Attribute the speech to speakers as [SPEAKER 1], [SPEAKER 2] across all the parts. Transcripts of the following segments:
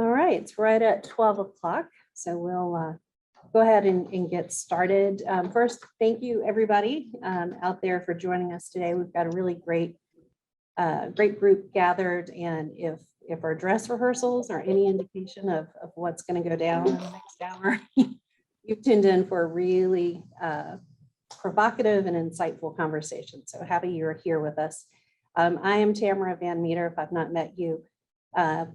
[SPEAKER 1] All right, it's right at 12 o'clock, so we'll go ahead and get started. First, thank you everybody out there for joining us today. We've got a really great group gathered, and if our dress rehearsals are any indication of what's going to go down in the next hour, you've tuned in for a really provocative and insightful conversation. So happy you're here with us. I am Tamara Van Meter, if I've not met you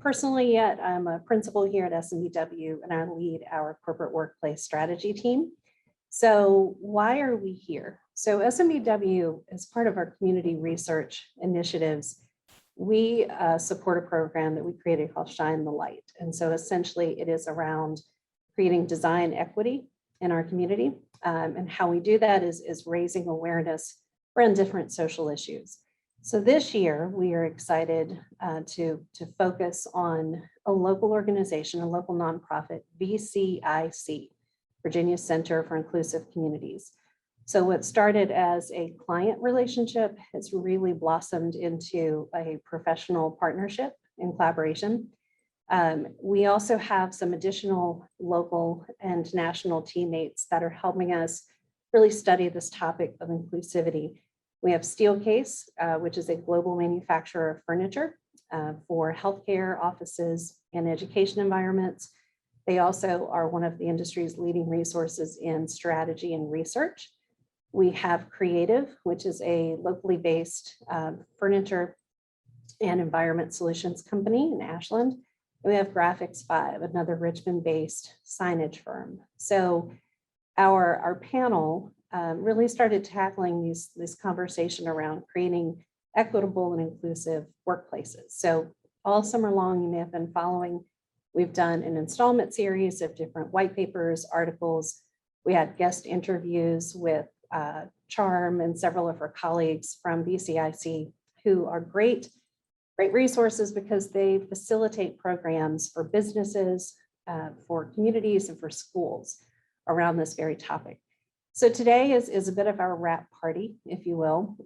[SPEAKER 1] personally yet. I'm a principal here at SMBW, and I lead our corporate workplace strategy team. So why are we here? So SMBW, as part of our community research initiatives, we support a program that we created called Shine the Light. And so essentially it is around creating design equity in our community. And how we do that is raising awareness around different social issues. So this year, we are excited to focus on a local organization, a local nonprofit, VCIC, Virginia Center for Inclusive Communities. So what started as a client relationship has really blossomed into a professional partnership and collaboration. We also have some additional local and national teammates that are helping us really study this topic of inclusivity. We have Steelcase, which is a global manufacturer of furniture for healthcare, offices, and education environments. They also are one of the industry's leading resources in strategy and research. We have Creative, which is a locally based furniture and environment solutions company in Ashland. And we have Graphics 5, another Richmond-based signage firm. So our panel really started tackling this conversation around creating equitable and inclusive workplaces. So all summer long, you may have been following, we've done an installment series of different white papers, articles. We had guest interviews with Charm and several of her colleagues from VCIC, who are great resources because they facilitate programs for businesses, for communities, and for schools around this very topic. So today is a bit of our wrap party, if you will.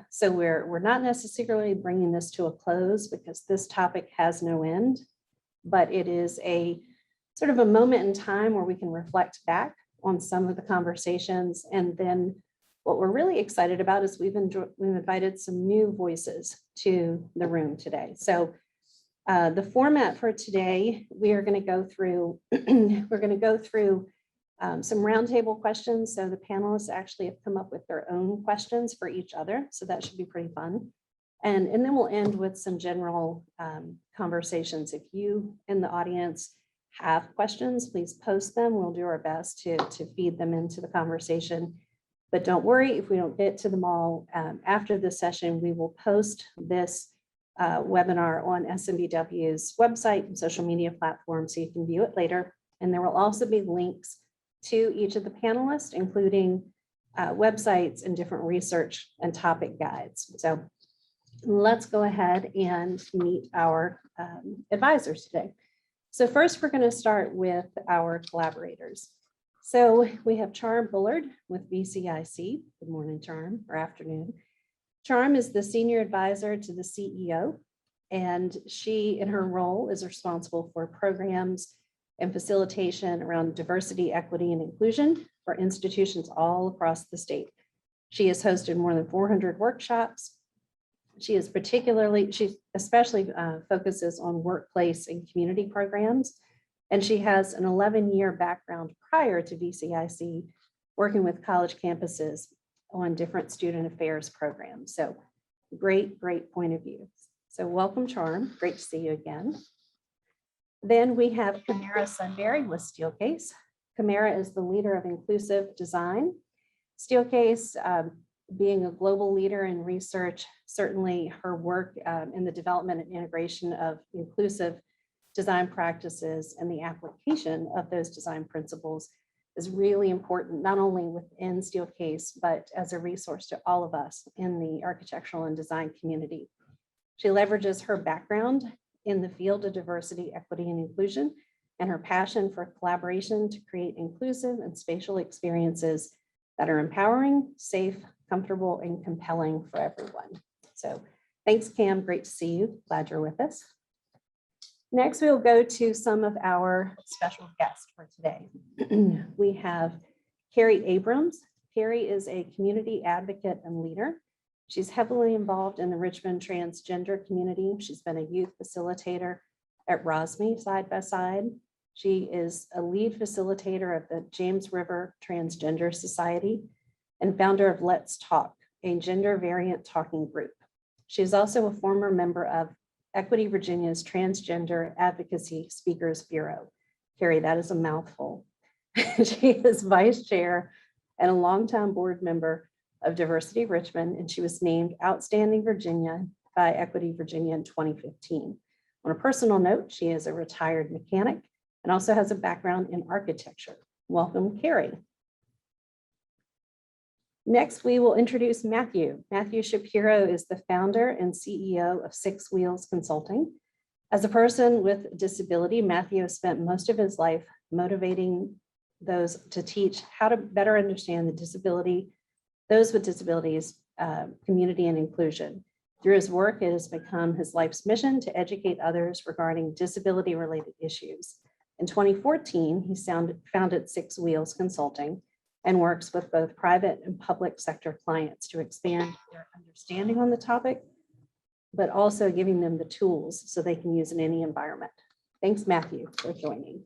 [SPEAKER 1] So we're not necessarily bringing this to a close because this topic has no end, but it is a sort of a moment in time where we can reflect back on some of the conversations. And then what we're really excited about is we've invited some new voices to the room today. So the format for today, we are going to go through, some roundtable questions. So the panelists actually have come up with their own questions for each other. So that should be pretty fun. And then we'll end with some general conversations. If you in the audience have questions, please post them. We'll do our best to feed them into the conversation. But don't worry if we don't get to them all. After this session, we will post this webinar on SMBW's website and social media platforms so you can view it later. And there will also be links to each of the panelists, including websites and different research and topic guides. So let's go ahead and meet our advisors today. So first, we're going to start with our collaborators. So we have Charm Bullard with VCIC. Good morning, Charm, or afternoon. Charm is the senior advisor to the CEO, and she, in her role, is responsible for programs and facilitation around diversity, equity, and inclusion for institutions all across the state. She has hosted more than 400 workshops. She especially focuses on workplace and community programs. And she has an 11-year background prior to VCIC working with college campuses on different student affairs programs. So great point of view. So welcome, Charm. Great to see you again. Then we have Kamara Sudberry with Steelcase. Kamara is the leader of inclusive design. Steelcase, being a global leader in research, certainly her work in the development and integration of inclusive design practices and the application of those design principles is really important, not only within Steelcase, but as a resource to all of us in the architectural and design community. She leverages her background in the field of diversity, equity, and inclusion, and her passion for collaboration to create inclusive and spatial experiences that are empowering, safe, comfortable, and compelling for everyone. So thanks, Cam. Great to see you. Glad you're with us. Next, we'll go to some of our special guests for today. We have Keri Abrams. Keri is a community advocate and leader. She's heavily involved in the Richmond transgender community. She's been a youth facilitator at Rosme side by side. She is a lead facilitator of the James River Transgender Society and founder of Let's Talk, a gender variant talking group. She is also a former member of Equity Virginia's Transgender Advocacy Speakers Bureau. Keri, that is a mouthful. She is vice chair and a longtime board member of Diversity Richmond, and she was named Outstanding Virginia by Equity Virginia in 2015. On a personal note, she is a retired mechanic and also has a background in architecture. Welcome, Keri. Next, we will introduce Matthew. Matthew Shapiro is the founder and CEO of Six Wheels Consulting. As a person with disability, Matthew has spent most of his life motivating those to teach how to better understand those with disabilities, community and inclusion. Through his work, it has become his life's mission to educate others regarding disability-related issues. In 2014, he founded Six Wheels Consulting and works with both private and public sector clients to expand their understanding on the topic, but also giving them the tools so they can use in any environment. Thanks, Matthew, for joining.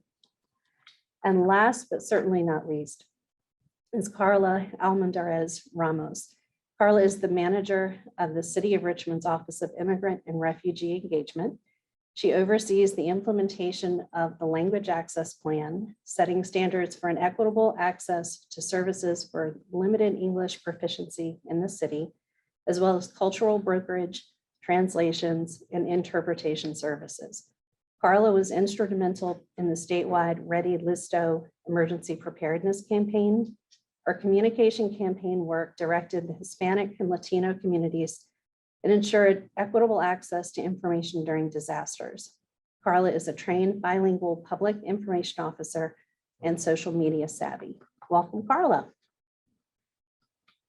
[SPEAKER 1] And last, but certainly not least, is Karla Almendarez-Ramos. Karla is the manager of the City of Richmond's Office of Immigrant and Refugee Engagement. She oversees the implementation of the Language Access Plan, setting standards for an equitable access to services for limited English proficiency in the city, as well as cultural brokerage, translations, and interpretation services. Karla was instrumental in the statewide Ready Listo emergency preparedness campaign. Our communication campaign work directed the Hispanic and Latino communities and ensured equitable access to information during disasters. Karla is a trained bilingual public information officer and social media savvy. Welcome, Karla.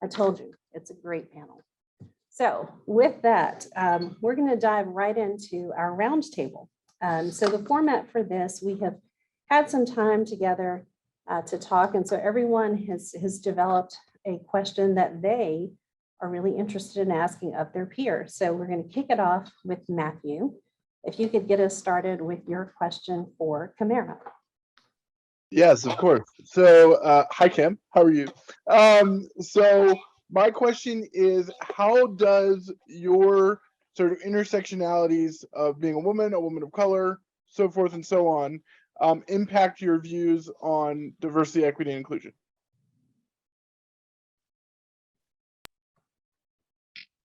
[SPEAKER 1] I told you, it's a great panel. So with that, we're going to dive right into our roundtable. So the format for this, we have had some time together to talk, and so everyone has developed a question that they are really interested in asking of their peers. So we're going to kick it off with Matthew. If you could get us started with your question for Kamara.
[SPEAKER 2] Yes, of course. So hi, Kim. How are you? So my question is, how does your sort of intersectionalities of being a woman of color, so forth and so on, impact your views on diversity, equity, and inclusion?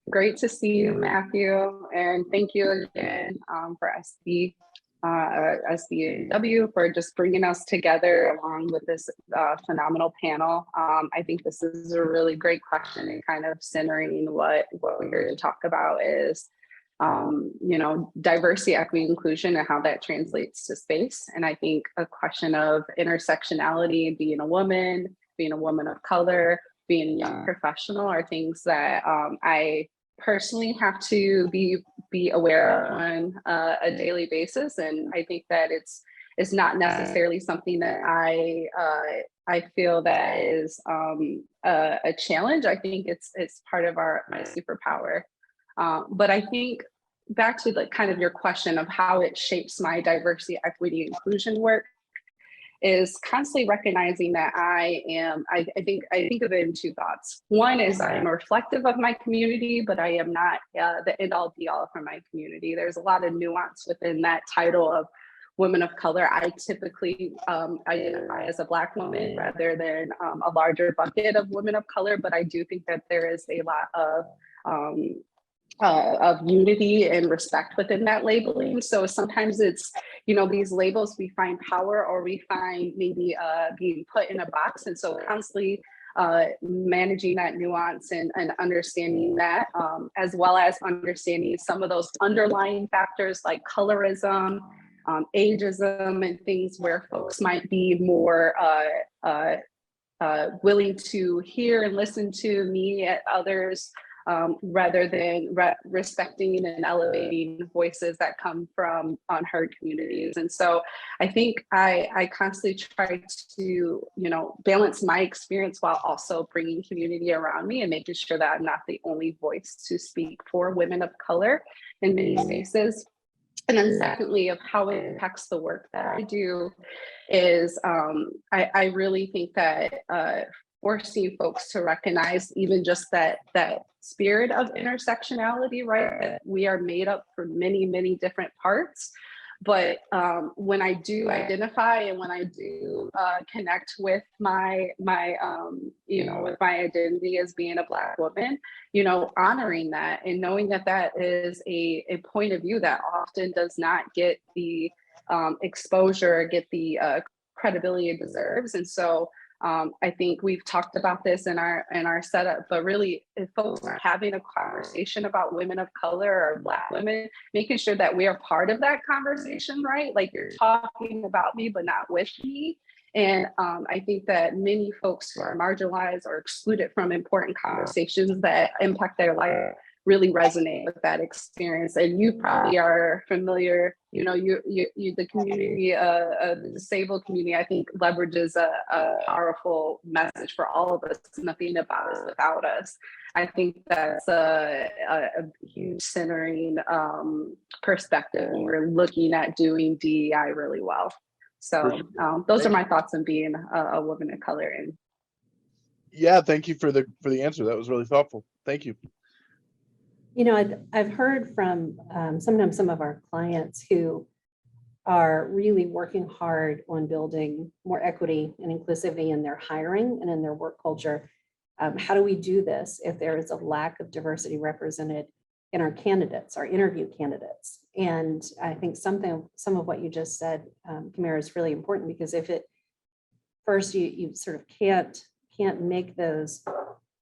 [SPEAKER 3] Great to see you, Matthew, and thank you again for SMBW for just bringing us together along with this phenomenal panel. I think this is a really great question, and kind of centering what we're here to talk about is diversity, equity, inclusion, and how that translates to space. And I think a question of intersectionality, being a woman of color, being a young professional are things that I personally have to be aware of on a daily basis. And I think that it's not necessarily something that I feel that is a challenge. I think it's part of my superpower. But I think back to the kind of your question of how it shapes my diversity, equity, inclusion work is constantly recognizing that I think of it in two thoughts. One is I am reflective of my community, but I am not the end all be all for my community. There's a lot of nuance within that title of women of color. I typically identify as a Black woman rather than a larger bucket of women of color, but I do think that there is a lot of unity and respect within that labeling. So sometimes it's, these labels we find power, or we find maybe being put in a box. And so constantly managing that nuance and understanding that, as well as understanding some of those underlying factors like colorism, ageism, and things where folks might be more willing to hear and listen to me at others rather than respecting and elevating voices that come from unheard communities. And so I think I constantly try to, balance my experience while also bringing community around me and making sure that I'm not the only voice to speak for women of color in many spaces. And then secondly, of how it impacts the work that I do is I really think that forcing folks to recognize even just that spirit of intersectionality, right? That we are made up for many, many different parts. But when I do identify and when I do connect with my with my identity as being a Black woman, honoring that and knowing that that is a point of view that often does not get the exposure, get the credibility it deserves. And so I think we've talked about this in our setup, but really if folks are having a conversation about women of color or Black women, making sure that we are part of that conversation, right? Like you're talking about me, but not with me. And I think that many folks who are marginalized or excluded from important conversations that impact their life really resonate with that experience. And you probably are familiar, the community, the disabled community, I think leverages a powerful message for all of us, nothing about us without us. I think that's a huge centering perspective when we're looking at doing DEI really well. So those are my thoughts on being a woman of color. And
[SPEAKER 2] yeah, thank you for the answer. That was really thoughtful. Thank you.
[SPEAKER 1] I've heard from sometimes some of our clients who are really working hard on building more equity and inclusivity in their hiring and in their work culture. How do we do this if there is a lack of diversity represented in our candidates, our interview candidates? And I think some of what you just said, Kamara, is really important, because if it first you sort of can't make those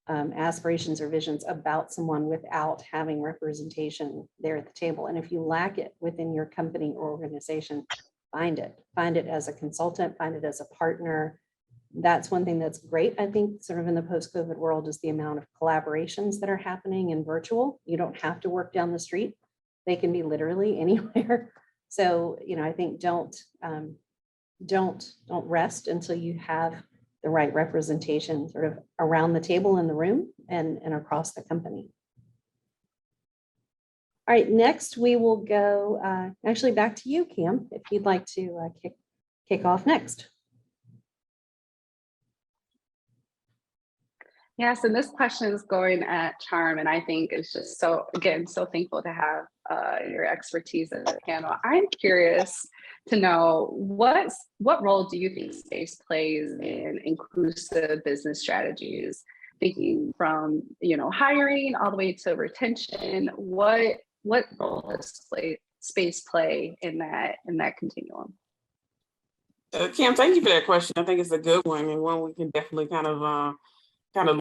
[SPEAKER 1] aspirations or visions about someone without having representation there at the table. And if you lack it within your company or organization, find it as a consultant, find it as a partner. That's one thing that's great, I think, sort of in the post-COVID world, is the amount of collaborations that are happening in virtual. You don't have to work down the street. They can be literally anywhere. So, I think don't rest until you have the right representation sort of around the table in the room and across the company. All right, next we will go actually back to you, Cam, if you'd like to kick off next.
[SPEAKER 3] Yes, and this question is going at Charm, and I think it's just so thankful to have your expertise in the panel. I'm curious to know what role do you think space plays in inclusive business strategies? Thinking from hiring all the way to retention, what role does space play in that continuum?
[SPEAKER 4] Cam, thank you for that question. I think it's a good one, and one we can definitely kind of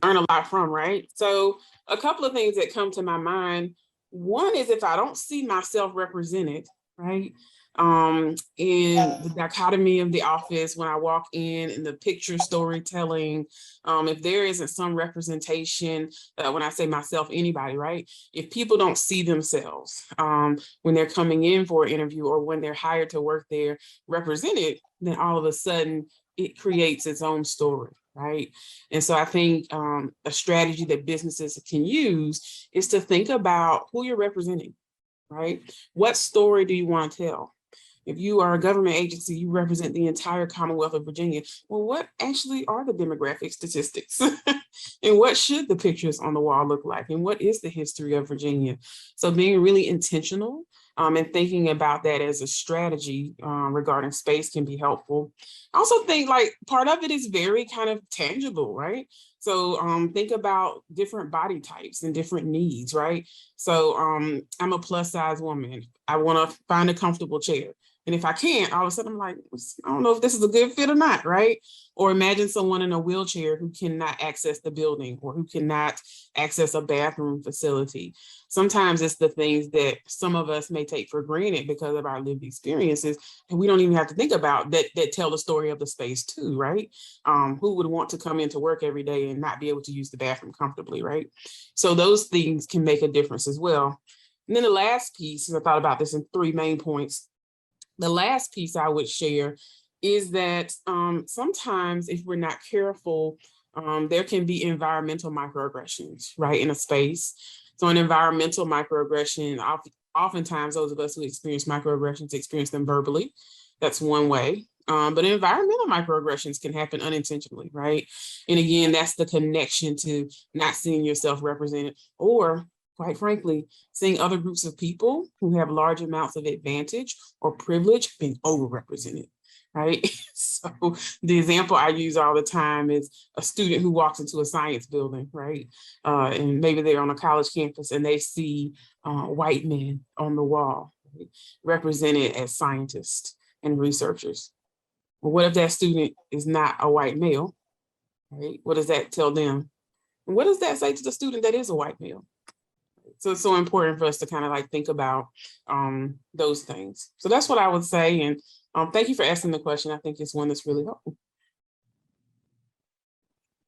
[SPEAKER 4] learn a lot from, right? So a couple of things that come to my mind. One is if I don't see myself represented, right? In the dichotomy of the office when I walk in the picture storytelling, if there isn't some representation, when I say myself, anybody, right? If people don't see themselves when they're coming in for an interview or when they're hired to work there represented, then all of a sudden it creates its own story. Right. And so I think a strategy that businesses can use is to think about who you're representing, right? What story do you want to tell? If you are a government agency, you represent the entire Commonwealth of Virginia. Well, what actually are the demographic statistics? And what should the pictures on the wall look like? And what is the history of Virginia? So being really intentional and thinking about that as a strategy regarding space can be helpful. I also think part of it is very kind of tangible, right? So think about different body types and different needs, right? So I'm a plus size woman. I want to find a comfortable chair. And if I can't, all of a sudden I'm like, I don't know if this is a good fit or not, right? Or imagine someone in a wheelchair who cannot access the building or who cannot access a bathroom facility. Sometimes it's the things that some of us may take for granted because of our lived experiences, and we don't even have to think about that tell the story of the space too, right? Who would want to come into work every day and not be able to use the bathroom comfortably, right? So those things can make a difference as well. And then the last piece, I thought about this in 3 main points. The last piece I would share is that sometimes if we're not careful, there can be environmental microaggressions, right, in a space. So an environmental microaggression, oftentimes those of us who experience microaggressions experience them verbally. That's one way. But environmental microaggressions can happen unintentionally, right? And again, that's the connection to not seeing yourself represented, or quite frankly, seeing other groups of people who have large amounts of advantage or privilege being overrepresented, right? So the example I use all the time is a student who walks into a science building, right? And maybe they're on a college campus and they see white men on the wall, right, represented as scientists and researchers. Well, what if that student is not a white male, right? What does that tell them? And what does that say to the student that is a white male? So it's so important for us to kind of like think about those things. So that's what I would say. And thank you for asking the question. I think it's one that's really helpful.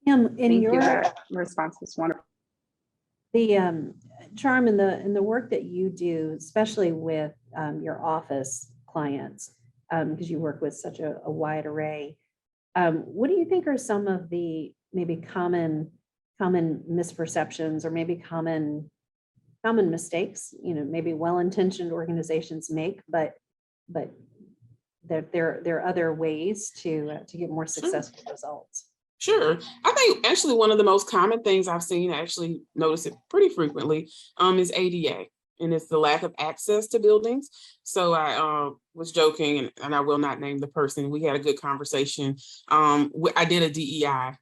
[SPEAKER 1] In
[SPEAKER 3] Thank
[SPEAKER 1] your
[SPEAKER 3] you. That response is wonderful.
[SPEAKER 1] the charm in the work that you do, especially with your office clients, because you work with such a wide array. What do you think are some of the maybe common misperceptions or maybe common mistakes, maybe well-intentioned organizations make, but there are other ways to get more successful results?
[SPEAKER 4] Sure. I think actually one of the most common things I've seen, I actually notice it pretty frequently, is ADA, and it's the lack of access to buildings. So I was joking, and I will not name the person. We had a good conversation. I did a DEI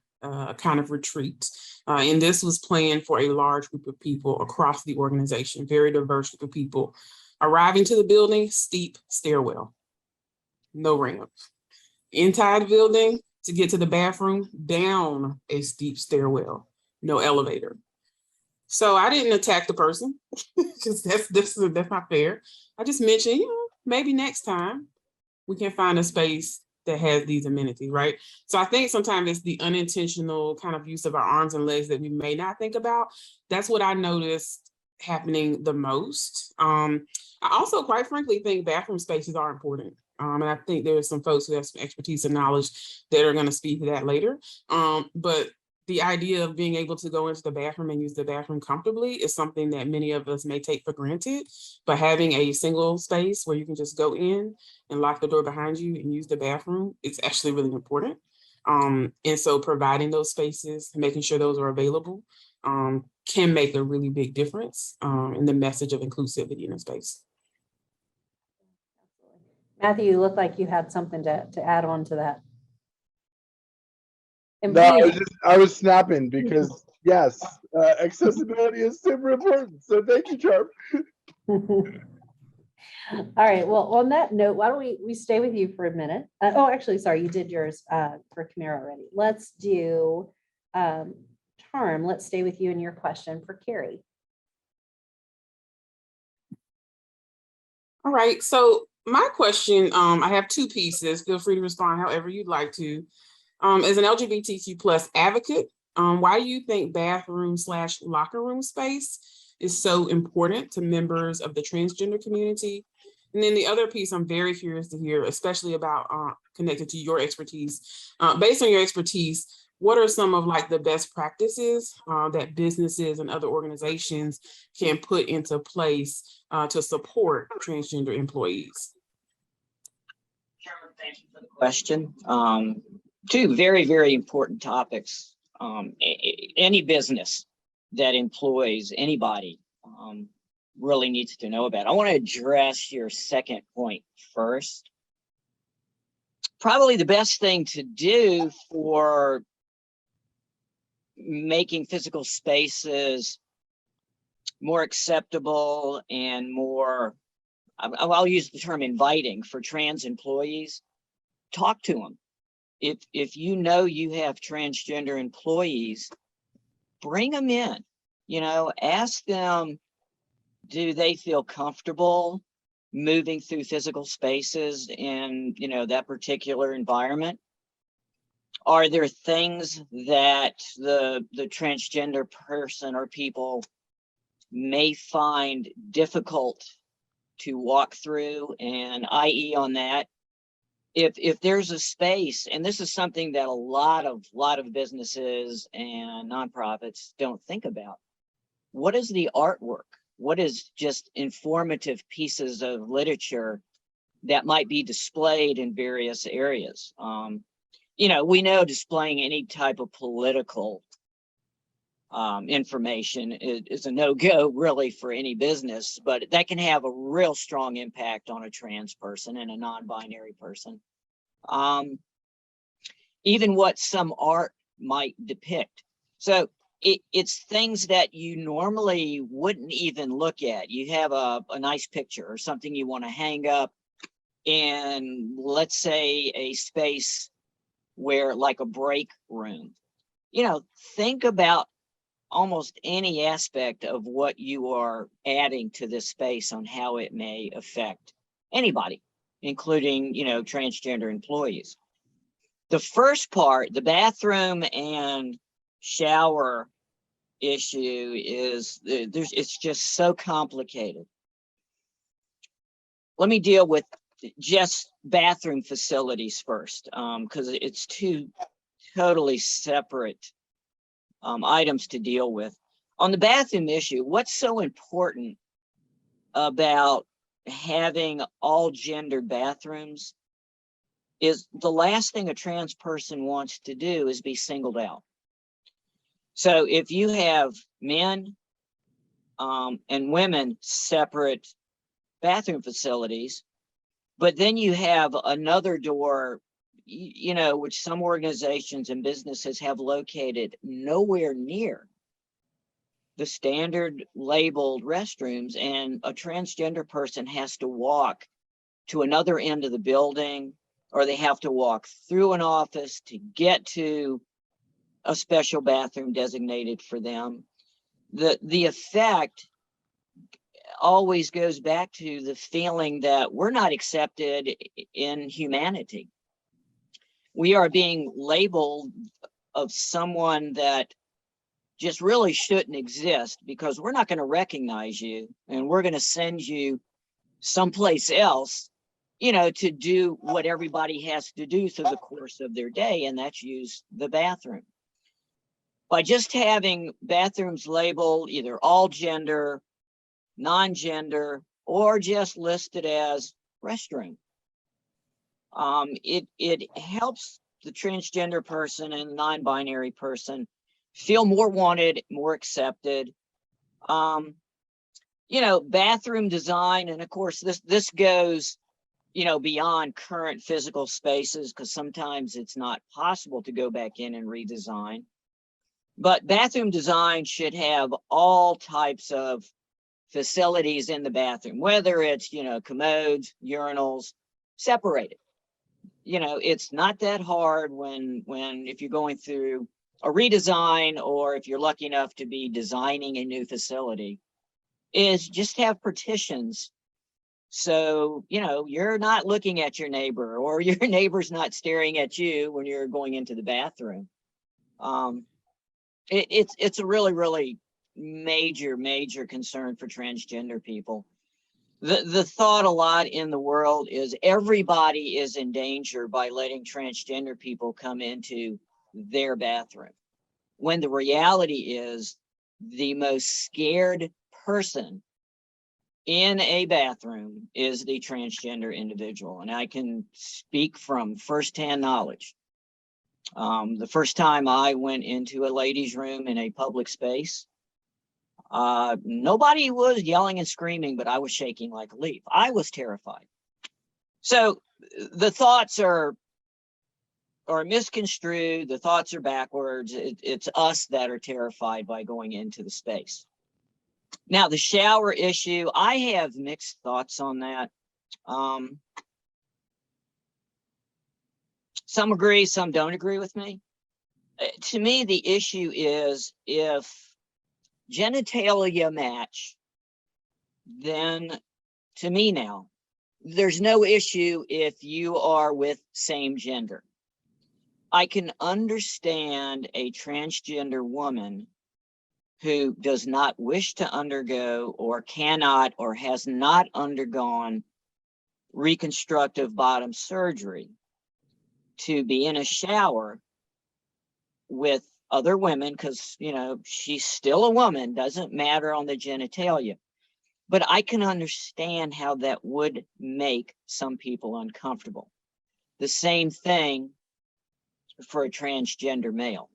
[SPEAKER 4] kind of retreat. And this was planned for a large group of people across the organization, very diverse group of people. Arriving to the building, steep stairwell, no ramp. Inside the building, to get to the bathroom, down a steep stairwell, no elevator. So I didn't attack the person because that's not fair. I just mentioned, maybe next time we can find a space that has these amenities, right? So I think sometimes it's the unintentional kind of use of our arms and legs that we may not think about. That's what I noticed happening the most. I also, quite frankly, think bathroom spaces are important. And I think there's some folks who have some expertise and knowledge that are going to speak to that later. But the idea of being able to go into the bathroom and use the bathroom comfortably is something that many of us may take for granted. But having a single space where you can just go in and lock the door behind you and use the bathroom, it's actually really important. And so providing those spaces, making sure those are available, can make a really big difference in the message of inclusivity in a space.
[SPEAKER 1] Matthew, you look like you had something to add on to that.
[SPEAKER 2] No, I was snapping because yes, accessibility is super important. So thank you, Charm.
[SPEAKER 1] All right. Well, on that note, why don't we stay with you for a minute? Oh, actually, sorry, you did yours for Kamara already. Let's do Charm. Let's stay with you and your question for Keri.
[SPEAKER 4] All right. So my question, I have 2 pieces. Feel free to respond however you'd like to. As an LGBTQ plus advocate, why do you think bathroom/locker room space is so important to members of the transgender community? And then the other piece I'm very curious to hear, especially about connected to your expertise. Based on your expertise, what are some of like the best practices that businesses and other organizations can put into place to support transgender employees?
[SPEAKER 5] Sure, thank you for the question. 2 very, very important topics. Any business that employs anybody really needs to know about. I want to address your second point first. Probably the best thing to do for making physical spaces more acceptable and more I'll use the term inviting for trans employees. Talk to them. If you know you have transgender employees, bring them in, ask them, do they feel comfortable moving through physical spaces in, that particular environment? Are there things that the transgender person or people may find difficult to walk through? And i.e. on that, if there's a space, and this is something that a lot of businesses and nonprofits don't think about, what is the artwork? What is just informative pieces of literature that might be displayed in various areas? We know displaying any type of political information is a no-go really for any business, but that can have a real strong impact on a trans person and a non-binary person. Even what some art might depict. So it's things that you normally wouldn't even look at. You have a nice picture or something you want to hang up in, let's say, a space where, like a break room. Think about almost any aspect of what you are adding to this space on how it may affect anybody, including, transgender employees. The first part, the bathroom and shower issue, is it's just so complicated. Let me deal with just bathroom facilities first, because it's two totally separate items to deal with. On the bathroom issue, what's so important about having all gender bathrooms is the last thing a trans person wants to do is be singled out. So if you have men and women separate bathroom facilities, but then you have another door, which some organizations and businesses have located nowhere near the standard labeled restrooms, and a transgender person has to walk to another end of the building, or they have to walk through an office to get to a special bathroom designated for them. The effect always goes back to the feeling that we're not accepted in humanity. We are being labeled of someone that just really shouldn't exist, because we're not going to recognize you, and we're going to send you someplace else, to do what everybody has to do through the course of their day, and that's use the bathroom. By just having bathrooms labeled either all gender, non-gender, or just listed as restroom, it helps the transgender person and non-binary person feel more wanted, more accepted. Bathroom design, and of course this goes beyond current physical spaces, because sometimes it's not possible to go back in and redesign. But bathroom design should have all types of facilities in the bathroom, whether it's commodes, urinals, separated. It's not that hard when if you're going through a redesign, or if you're lucky enough to be designing a new facility, is just have partitions. So, you're not looking at your neighbor, or your neighbor's not staring at you when you're going into the bathroom. It's a really, really major concern for transgender people. The thought a lot in the world is everybody is in danger by letting transgender people come into their bathroom, when the reality is the most scared person in a bathroom is the transgender individual. And I can speak from firsthand knowledge. The first time I went into a ladies' room in a public space, nobody was yelling and screaming, but I was shaking like a leaf. I was terrified. So the thoughts are misconstrued. The thoughts are backwards. It's us that are terrified by going into the space. Now, the shower issue, I have mixed thoughts on that. Some agree, some don't agree with me. To me, the issue is if genitalia match, then to me now, there's no issue if you are with same gender. I can understand a transgender woman who does not wish to undergo or cannot or has not undergone reconstructive bottom surgery to be in a shower with other women, because, you know, she's still a woman, doesn't matter on the genitalia. But I can understand how that would make some people uncomfortable. The same thing for a transgender male.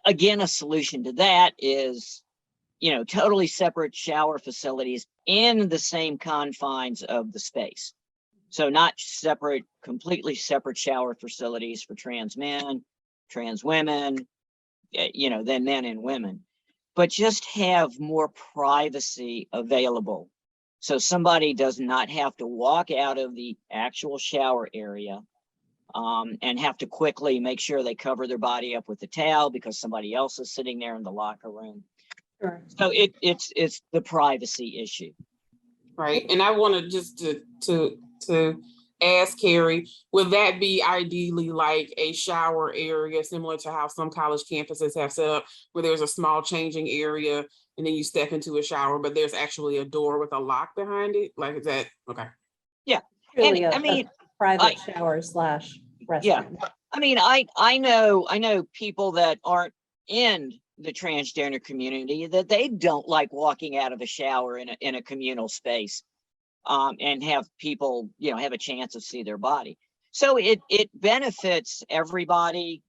[SPEAKER 5] Again, a solution to that is, you know, totally separate shower facilities in the same confines of the space. So not separate, completely separate shower facilities for trans men, trans women, you know, than men and women, but just have more privacy available. So somebody does not have to walk out of the actual shower area and have to quickly make sure they cover their body up with a towel because somebody else is sitting there in the locker room.
[SPEAKER 1] Sure.
[SPEAKER 5] So it's the privacy issue.
[SPEAKER 4] Right. And I wanted just to ask Keri, would that be ideally like a shower area similar to how some college campuses have set up, where there's a small changing area and then you step into a shower, but there's actually a door with a lock behind it? Like, is that okay?
[SPEAKER 5] Yeah.
[SPEAKER 1] Really,
[SPEAKER 5] And
[SPEAKER 1] a
[SPEAKER 5] I mean,
[SPEAKER 1] private shower slash restroom.
[SPEAKER 5] yeah. I mean, I know people that aren't in the transgender community that they don't like walking out of a shower in a communal space, and have people, you know, have a chance to see their body. So it benefits everybody.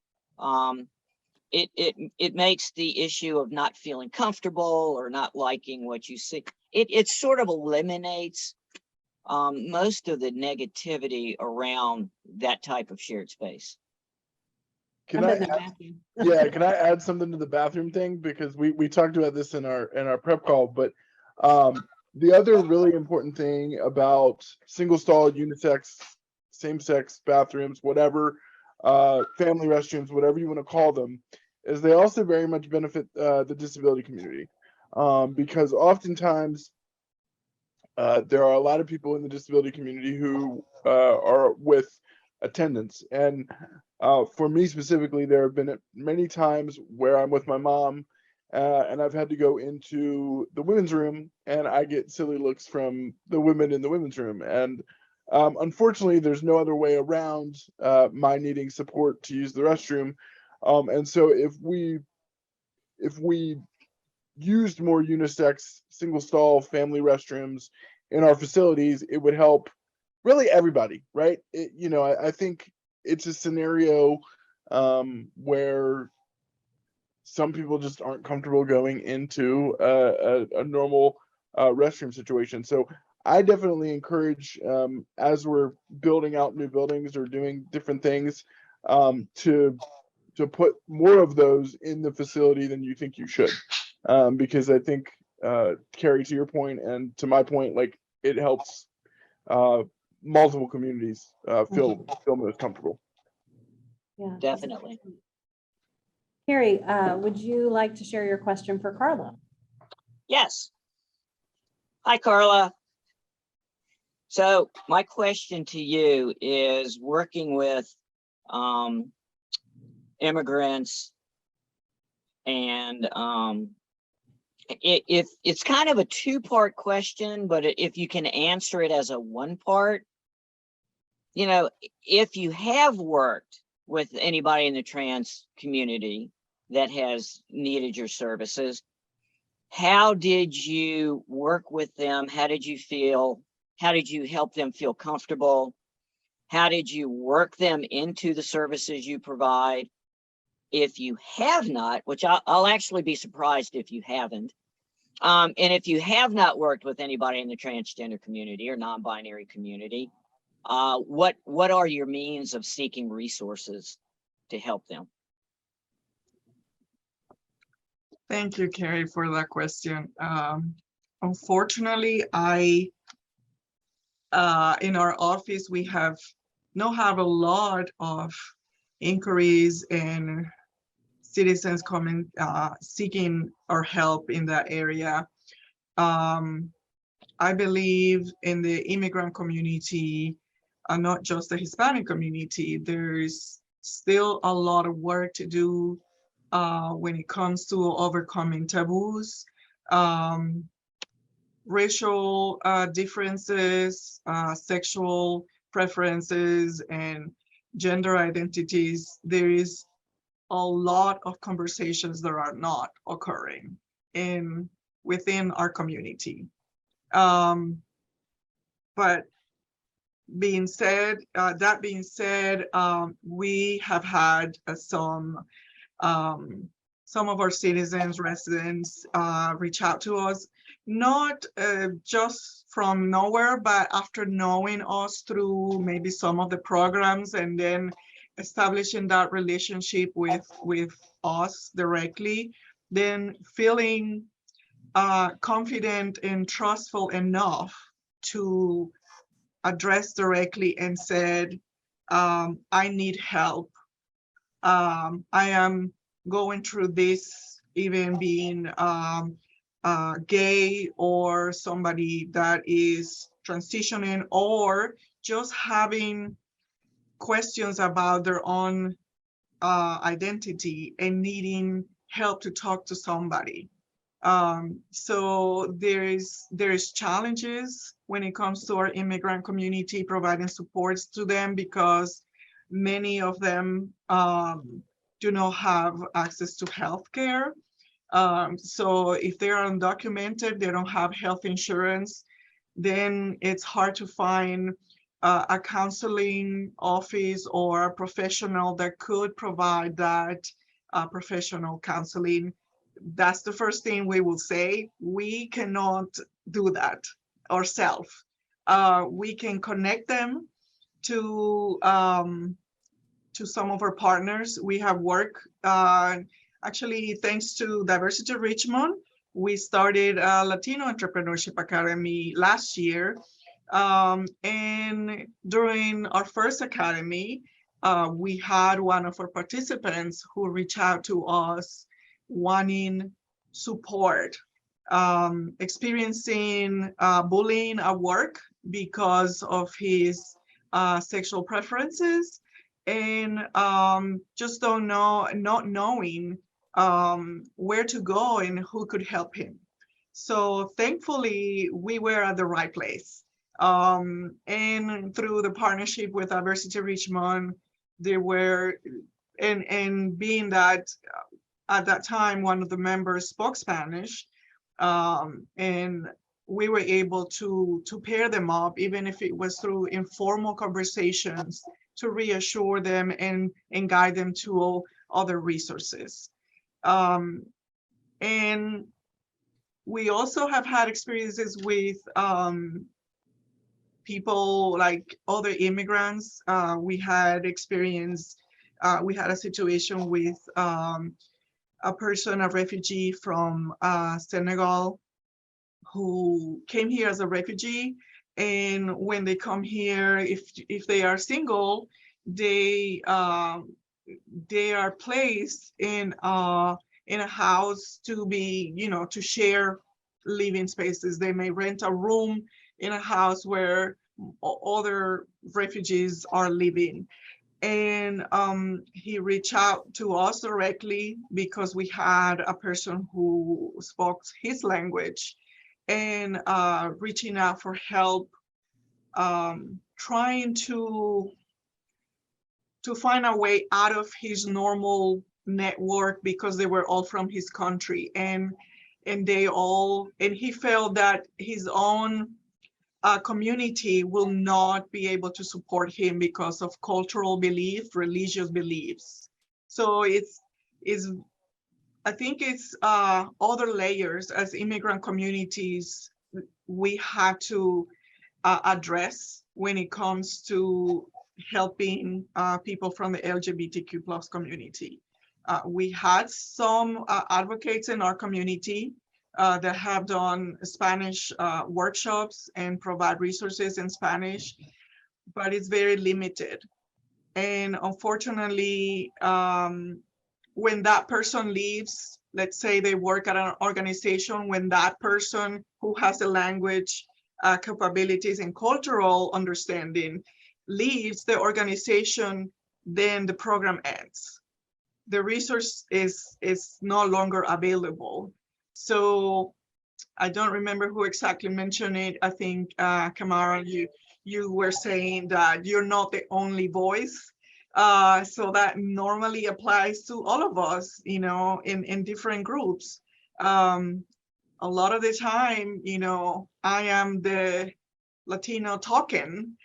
[SPEAKER 5] It makes the issue of not feeling comfortable or not liking what you see. It sort of eliminates most of the negativity around that type of shared space.
[SPEAKER 2] Can
[SPEAKER 1] I'm
[SPEAKER 2] I
[SPEAKER 1] in the
[SPEAKER 2] add,
[SPEAKER 1] vacuum.
[SPEAKER 2] yeah, can I add something to the bathroom thing? Because we talked about this in our prep call, but the other really important thing about single stall, unisex, same sex bathrooms, whatever, family restrooms, whatever you want to call them, is they also very much benefit the disability community, because oftentimes there are a lot of people in the disability community who are with attendants. And for me specifically, there have been many times where I'm with my mom and I've had to go into the women's room and I get silly looks from the women in the women's room. And unfortunately, there's no other way around my needing support to use the restroom. And so if we used more unisex, single stall family restrooms in our facilities, it would help really everybody, right? You know, I think it's a scenario where some people just aren't comfortable going into a normal restroom situation. So I definitely encourage, as we're building out new buildings or doing different things, to put more of those in the facility than you think you should. Because I think, Keri, to your point and to my point, like it helps multiple communities feel most comfortable.
[SPEAKER 1] Yeah,
[SPEAKER 5] Definitely.
[SPEAKER 1] Keri, would you like to share your question for Karla?
[SPEAKER 5] Yes. Hi, Karla. So my question to you is, working with immigrants, and if it's kind of a two-part question, but if you can answer it as a one part, you know, if you have worked with anybody in the trans community that has needed your services, how did you work with them? How did you feel? How did you help them feel comfortable? How did you work them into the services you provide? If you have not, which I'll actually be surprised if you haven't, and if you have not worked with anybody in the transgender community or non-binary community, what are your means of seeking resources to help them?
[SPEAKER 6] Thank you, Keri, for that question. Unfortunately, in our office, we have a lot of inquiries and citizens coming, seeking our help in that area. I believe in the immigrant community, not just the Hispanic community, there's still a lot of work to do when it comes to overcoming taboos, racial differences, sexual preferences, and gender identities. There is a lot of conversations that are not occurring within our community. But that being said, we have had some of our citizens, residents reach out to us, not just from nowhere, but after knowing us through maybe some of the programs and then establishing that relationship with us directly, then feeling confident and trustful enough to address directly and said, I need help. I am going through this, even being gay or somebody that is transitioning or just having questions about their own identity and needing help to talk to somebody. So there's challenges when it comes to our immigrant community, providing supports to them because many of them do not have access to healthcare. So if they are undocumented, they don't have health insurance, then it's hard to find a counseling office or a professional that could provide that professional counseling. That's the first thing we will say. We cannot do that ourselves. We can connect them to some of our partners. We have work, actually, thanks to Diversity Richmond, we started a Latino Entrepreneurship Academy last year. And during our first academy, we had one of our participants who reached out to us wanting support, experiencing bullying at work because of his sexual preferences, and just not knowing where to go and who could help him. So thankfully, we were at the right place. And through the partnership with Diversity Richmond, there were, and being that at that time, one of the members spoke Spanish, and we were able to pair them up, even if it was through informal conversations, to reassure them and guide them to other resources. And we also have had experiences with people like other immigrants. We had a situation with a person, a refugee from Senegal, who came here as a refugee. And when they come here, if they are single, they are placed in a house to be, to share living spaces. They may rent a room in a house where other refugees are living. And he reached out to us directly because we had a person who spoke his language, and reaching out for help, trying to find a way out of his normal network, because they were all from his country, and he felt that his own community will not be able to support him because of cultural belief, religious beliefs. So I think it's other layers as immigrant communities we have to address when it comes to helping people from the LGBTQ+ community. We had some advocates in our community that have done Spanish workshops and provide resources in Spanish, but it's very limited. And unfortunately, when that person leaves, let's say they work at an organization, when that person who has the language capabilities and cultural understanding leaves the organization, then the program ends. The resource is no longer available. So I don't remember who exactly mentioned it. I think Kamara, you were saying that you're not the only voice. So that normally applies to all of us, you know, in different groups. A lot of the time, you know, I am the Latino talking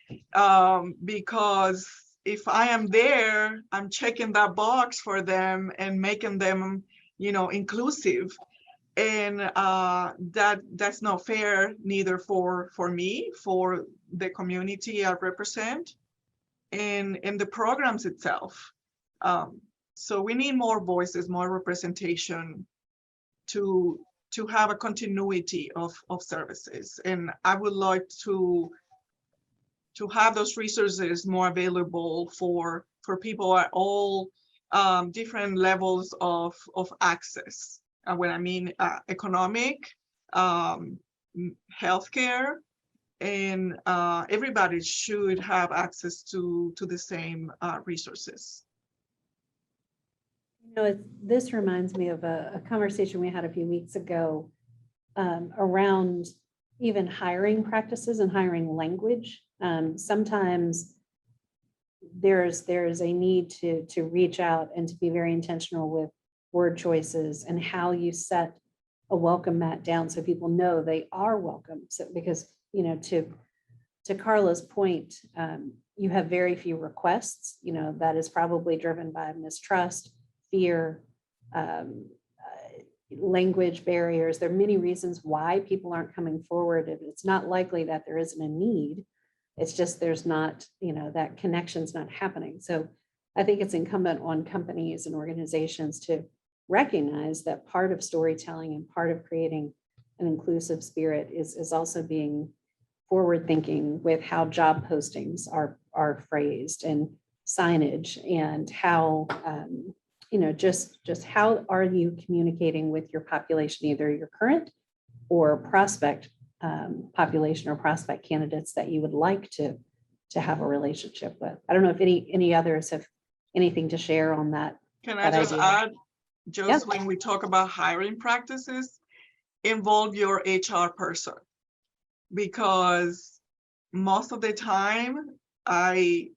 [SPEAKER 6] because if I am there, I'm checking that box for them and making them, you know, inclusive. And that's not fair, neither for me, for the community I represent, and the programs itself. So we need more voices, more representation to have a continuity of services. And I would like to have those resources more available for people at all different levels of access. When I mean economic, healthcare, and everybody should have access to the same resources.
[SPEAKER 1] You know, this reminds me of a conversation we had a few weeks ago around even hiring practices and hiring language. Sometimes there's a need to reach out and to be very intentional with word choices and how you set a welcome mat down so people know they are welcome. So because, you know, to Karla's point, you have very few requests. You know, that is probably driven by mistrust, fear, language barriers. There are many reasons why people aren't coming forward. And it's not likely that there isn't a need. It's just there's not, you know, that connection's not happening. So I think it's incumbent on companies and organizations to recognize that part of storytelling and part of creating an inclusive spirit is also being forward thinking with how job postings are phrased and signage, and how you know, just how are you communicating with your population, either your current or prospect population or prospect candidates that you would like to have a relationship with. I don't know if any others have anything to share on that.
[SPEAKER 6] Can I just add, just when we talk about hiring practices, involve your HR person, because most of the time I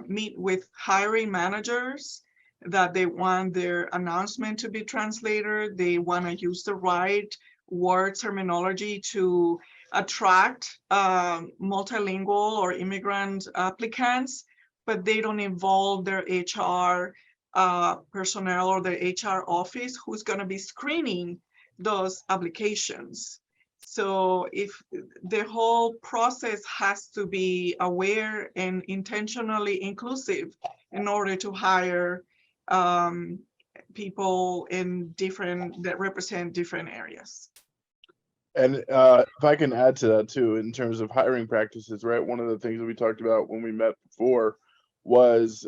[SPEAKER 6] meet with hiring managers that they want their announcement to be translated. They want to use the right word terminology to attract multilingual or immigrant applicants, but they don't involve their HR personnel or their HR office who's going to be screening those applications. So if the whole process has to be aware and intentionally inclusive in order to hire people that represent different areas.
[SPEAKER 2] And if I can add to that too, in terms of hiring practices, right? One of the things that we talked about when we met before was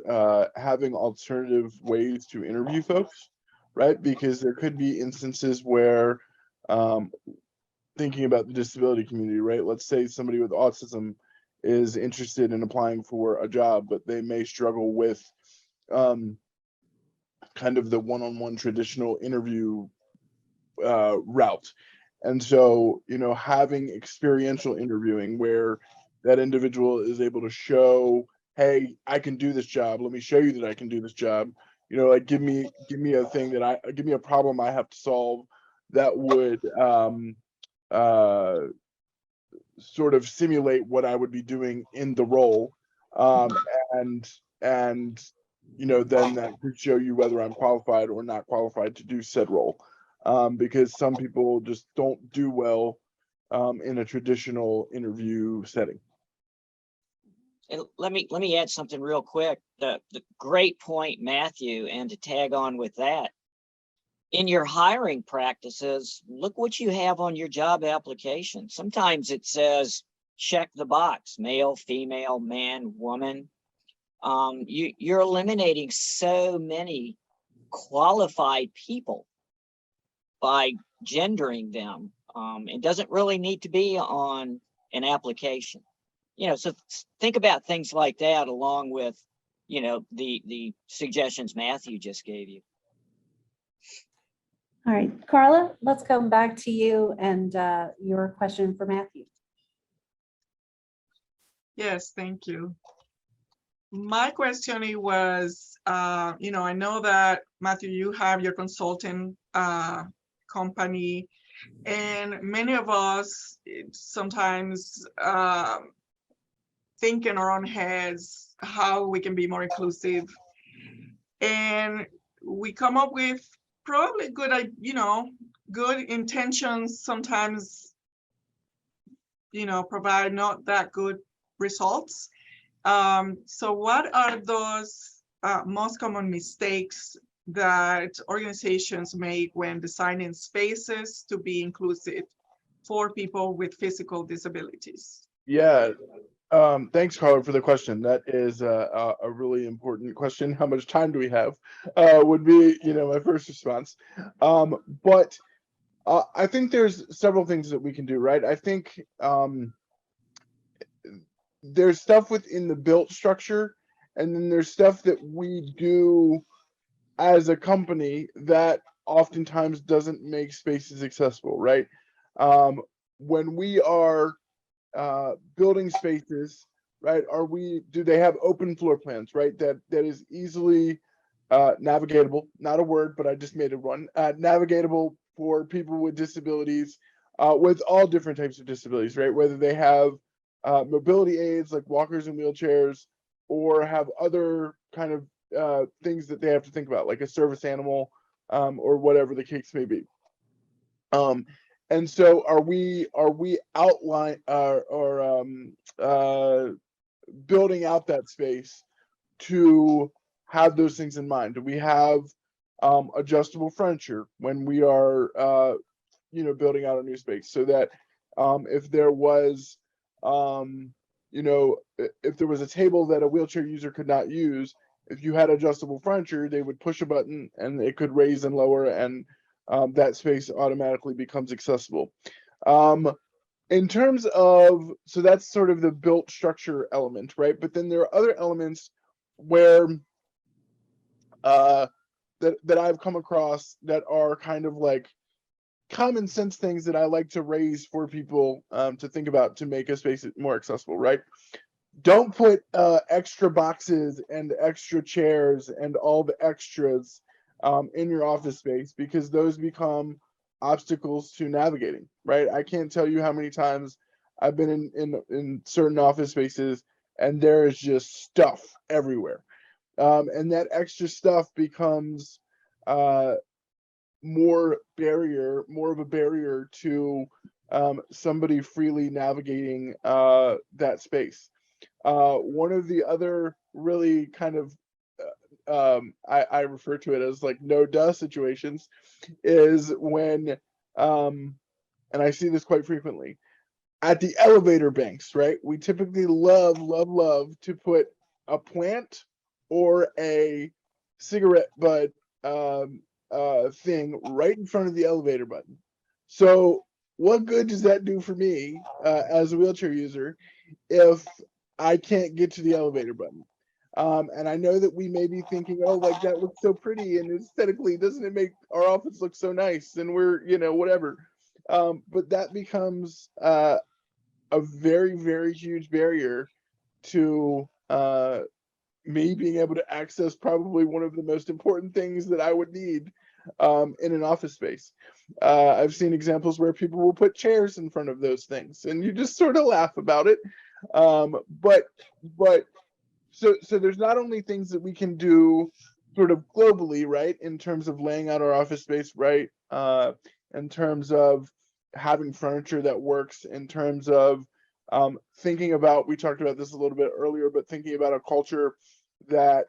[SPEAKER 2] having alternative ways to interview folks, right? Because there could be instances where, thinking about the disability community, right? Let's say somebody with autism is interested in applying for a job, but they may struggle with kind of the one-on-one traditional interview route. And so, you know, having experiential interviewing where that individual is able to show, hey, I can do this job. Let me show you that I can do this job. You know, like give me a thing give me a problem I have to solve that would sort of simulate what I would be doing in the role. And you know, then that could show you whether I'm qualified or not qualified to do said role. Because some people just don't do well in a traditional interview setting.
[SPEAKER 5] And let me add something real quick. The great point, Matthew, and to tag on with that, in your hiring practices, look what you have on your job application. Sometimes it says check the box, male, female, man, woman. You're eliminating so many qualified people by gendering them. It doesn't really need to be on an application. So think about things like that along with, the suggestions Matthew just gave you.
[SPEAKER 1] All right, Karla, let's come back to you and your question for Matthew.
[SPEAKER 6] Yes, thank you. My question was, I know that Matthew, you have your consulting company, and many of us sometimes think in our own heads how we can be more inclusive, and we come up with probably good intentions. Sometimes, provide not that good results. So what are those most common mistakes that organizations make when designing spaces to be inclusive for people with physical disabilities?
[SPEAKER 2] Yeah. Thanks, Karla, for the question. That is a really important question. How much time do we have? Would be, my first response. But I think there's several things that we can do, right? I think there's stuff within the built structure, and then there's stuff that we do as a company that oftentimes doesn't make spaces accessible, right? When we are building spaces, right, do they have open floor plans, right? That is easily navigatable, not a word, but I just made it one, navigatable for people with disabilities, with all different types of disabilities, right? Whether they have mobility aids like walkers and wheelchairs, or have other kind of things that they have to think about, like a service animal, or whatever the case may be. And so are we outline or building out that space to have those things in mind? Do we have adjustable furniture when we are building out a new space, so that if there was if there was a table that a wheelchair user could not use, if you had adjustable furniture, they would push a button and it could raise and lower, and that space automatically becomes accessible. In terms of, so that's sort of the built structure element, right? But then there are other elements where that I've come across that are kind of like common sense things that I like to raise for people to think about to make a space more accessible, right? Don't put extra boxes and extra chairs and all the extras in your office space, because those become obstacles to navigating, right? I can't tell you how many times I've been in certain office spaces and there is just stuff everywhere. And that extra stuff becomes more of a barrier to somebody freely navigating that space. One of the other really kind of I refer to it as like no duh situations is when and I see this quite frequently at the elevator banks, right? We typically love to put a plant or a cigarette butt thing right in front of the elevator button. So what good does that do for me as a wheelchair user if I can't get to the elevator button? And I know that we may be thinking, oh, like that looks so pretty and aesthetically, doesn't it make our office look so nice? And we're, whatever. But that becomes a very, very huge barrier to me being able to access probably one of the most important things that I would need in an office space. I've seen examples where people will put chairs in front of those things, and you just sort of laugh about it. So there's not only things that we can do sort of globally, right, in terms of laying out our office space, right, in terms of having furniture that works, in terms of Thinking about, we talked about this a little bit earlier, but thinking about a culture that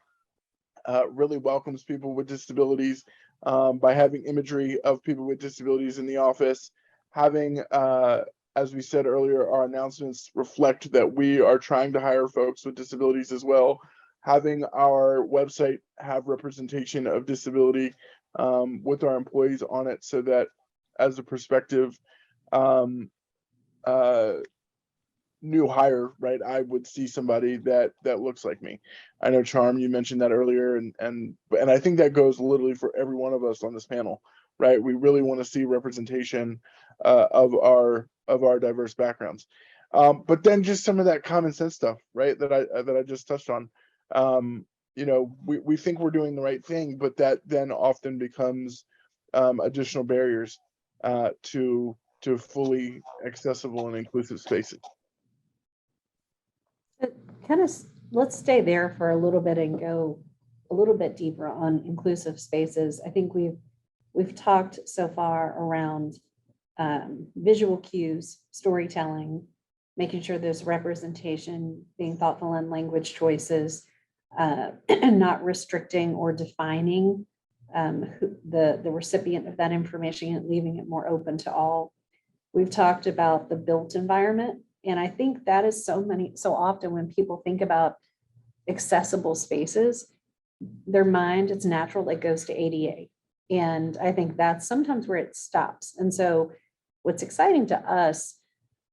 [SPEAKER 2] really welcomes people with disabilities by having imagery of people with disabilities in the office, having, as we said earlier, our announcements reflect that we are trying to hire folks with disabilities as well, having our website have representation of disability with our employees on it, so that as a prospective new hire, right, I would see somebody that looks like me. I know, Charm, you mentioned that earlier, and I think that goes literally for every one of us on this panel, right? We really want to see representation of our diverse backgrounds, but then just some of that common sense stuff, right, that I just touched on. You know, we think we're doing the right thing, but that then often becomes additional barriers to fully accessible and inclusive spaces.
[SPEAKER 1] Kind of, let's stay there for a little bit and go a little bit deeper on inclusive spaces. I think we've talked so far around visual cues, storytelling, making sure there's representation, being thoughtful in language choices, and not restricting or defining the recipient of that information and leaving it more open to all. We've talked about the built environment. And I think that is so often when people think about accessible spaces, their mind, it's natural, it goes to ADA. And I think that's sometimes where it stops. And so what's exciting to us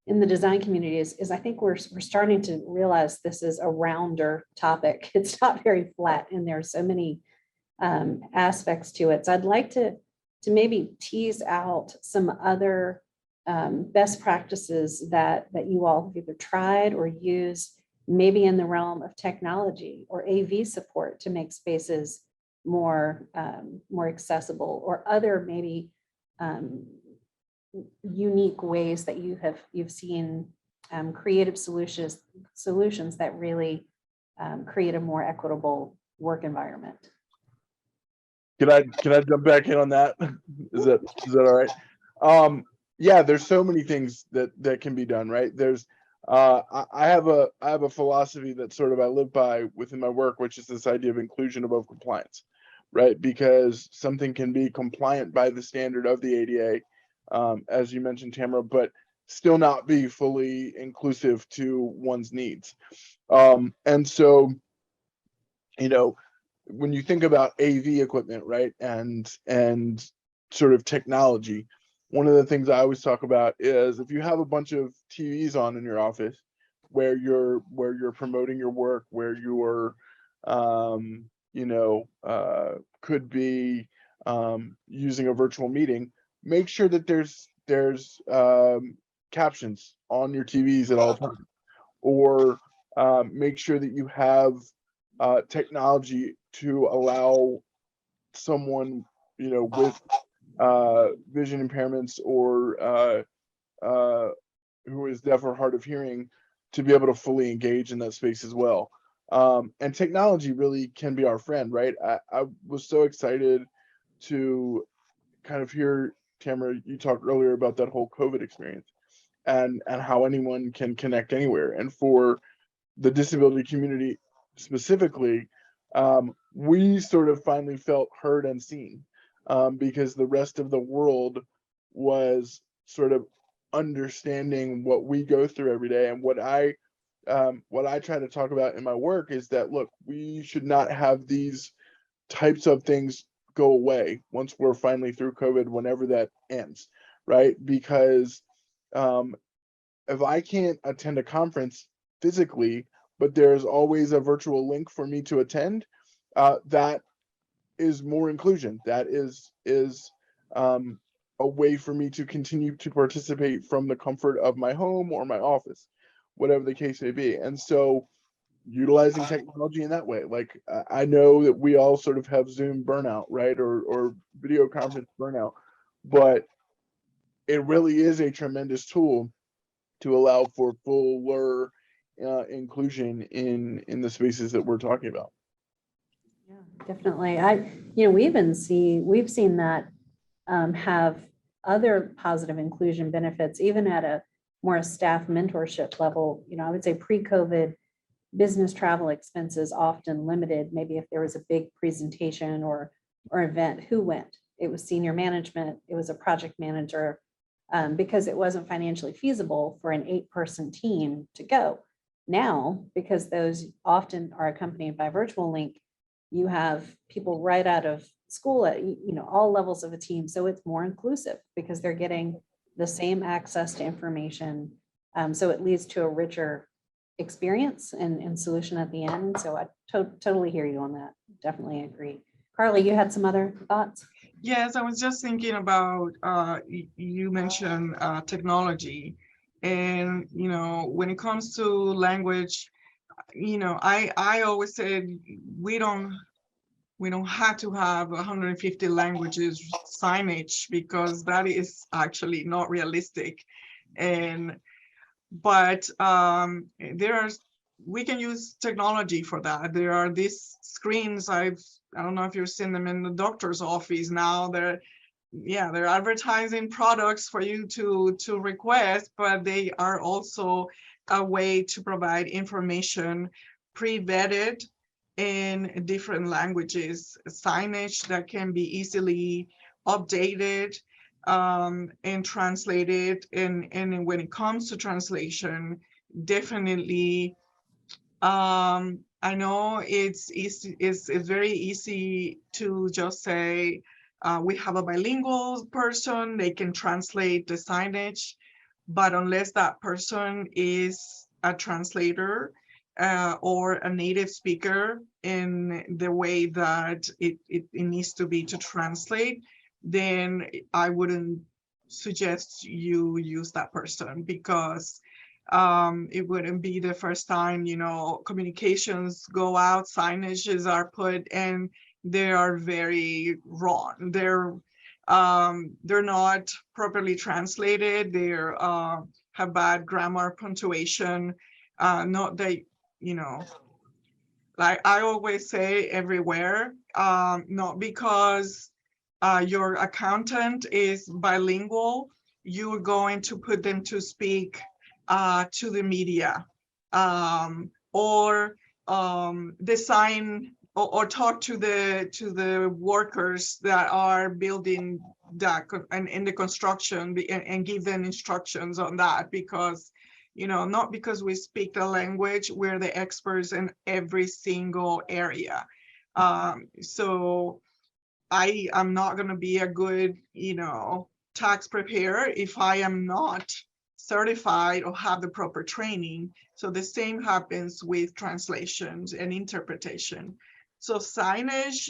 [SPEAKER 1] in the design community is I think we're starting to realize this is a rounder topic. It's not very flat, and there are so many aspects to it. So I'd like to maybe tease out some other best practices that you all have either tried or used, maybe in the realm of technology or AV support to make spaces more accessible, or other maybe unique ways that you've seen creative solutions that really create a more equitable work environment.
[SPEAKER 2] Can I jump back in on that? Is that all right? Yeah, there's so many things that can be done, right? There's I have a philosophy that sort of I live by within my work, which is this idea of inclusion above compliance, right? Because something can be compliant by the standard of the ADA, as you mentioned, Tamara, but still not be fully inclusive to one's needs. And so, you know, when you think about AV equipment, right, and sort of technology, one of the things I always talk about is if you have a bunch of TVs on in your office where you're promoting your work, where you're could be using a virtual meeting, make sure that there's captions on your TVs at all times, or make sure that you have technology to allow someone, you know, with vision impairments or who is deaf or hard of hearing to be able to fully engage in that space as well. And technology really can be our friend, right? I was so excited to kind of hear, Tamara, you talked earlier about that whole COVID experience and how anyone can connect anywhere. And for the disability community specifically, we sort of finally felt heard and seen, because the rest of the world was sort of understanding what we go through every day. And what I try to talk about in my work is that, look, we should not have these types of things go away once we're finally through COVID, whenever that ends, right? Because if I can't attend a conference physically, but there's always a virtual link for me to attend, that is more inclusion. That is a way for me to continue to participate from the comfort of my home or my office, whatever the case may be. And so utilizing technology in that way, like I know that we all sort of have Zoom burnout, right? Or video conference burnout, but it really is a tremendous tool to allow for fuller inclusion in the spaces that we're talking about.
[SPEAKER 1] Yeah, definitely. We've seen that have other positive inclusion benefits, even at a more a staff mentorship level. I would say pre-COVID, business travel expenses often limited. Maybe if there was a big presentation or event, who went? It was senior management, it was a project manager, because it wasn't financially feasible for an 8-person team to go. Now, because those often are accompanied by virtual link, you have people right out of school at all levels of a team. So it's more inclusive because they're getting the same access to information. So it leads to a richer experience and solution at the end. So I totally hear you on that. Definitely agree. Karla, you had some other thoughts?
[SPEAKER 6] Yes, I was just thinking about, you mentioned technology. And, when it comes to language, I always said we don't have to have 150 languages signage, because that is actually not realistic. But we can use technology for that. There are these screens, I don't know if you've seen them in the doctor's office now. They're advertising products for you to request, but they are also a way to provide information pre-vetted in different languages, signage that can be easily updated and translated. And when it comes to translation, definitely, I know it's easy, it's very easy to just say, we have a bilingual person, they can translate the signage, but unless that person is a translator or a native speaker in the way that it needs to be to translate, then I wouldn't suggest you use that person, because it wouldn't be the first time, communications go out, signages are put, and they are very wrong. They're not properly translated. They're have bad grammar, punctuation. Not that, like I always say everywhere, not because your accountant is bilingual, you're going to put them to speak to the media, or design or talk to the workers that are building that and in the construction, and give them instructions on that, because not because we speak the language, we're the experts in every single area. So I am not going to be a good tax preparer if I am not certified or have the proper training. So the same happens with translations and interpretation. So signage,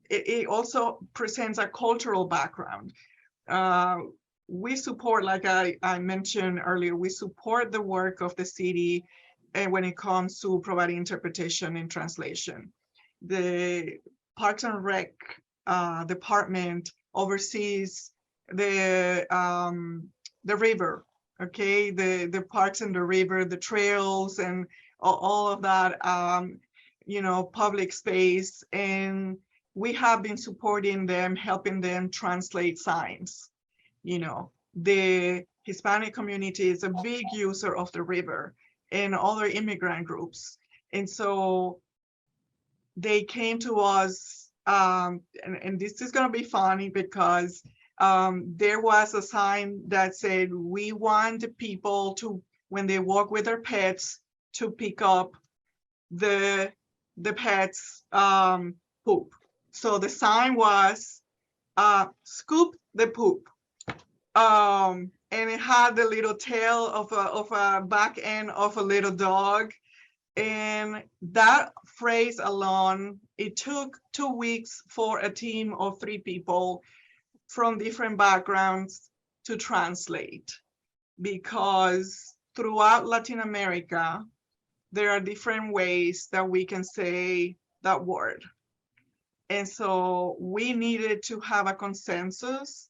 [SPEAKER 6] it also presents a cultural background. We support, like I mentioned earlier, we support the work of the city and when it comes to providing interpretation and translation. The Parks and Rec department oversees the river, okay, the parks and the river, the trails, and all of that, public space. And we have been supporting them, helping them translate signs. The Hispanic community is a big user of the river, and other immigrant groups. And so they came to us, and this is going to be funny, because there was a sign that said, we want the people to, when they walk with their pets, to pick up the pets poop. So the sign was scoop the poop, and it had the little tail of a back end of a little dog. And that phrase alone, it took 2 weeks for a team of 3 people from different backgrounds to translate, because throughout Latin America, there are different ways that we can say that word. And so we needed to have a consensus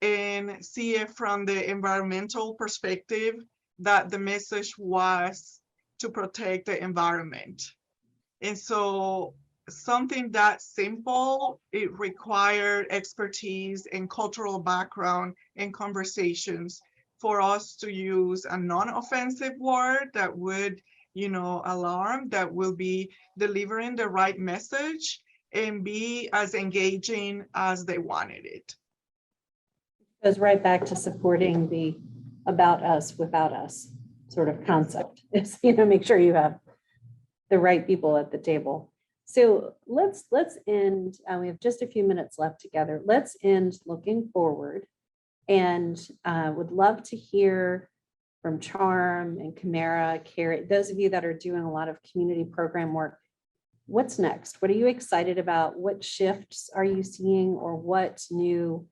[SPEAKER 6] and see it from the environmental perspective, that the message was to protect the environment. And so something that simple, it required expertise and cultural background and conversations for us to use a non-offensive word that would, alarm, that will be delivering the right message and be as engaging as they wanted it.
[SPEAKER 1] Goes right back to supporting the about us, without us sort of concept. It's, make sure you have the right people at the table. So let's end, we have just a few minutes left together. Let's end looking forward, and would love to hear from Charm and Kamara, Keri, those of you that are doing a lot of community program work. What's next? What are you excited about? What shifts are you seeing, or what new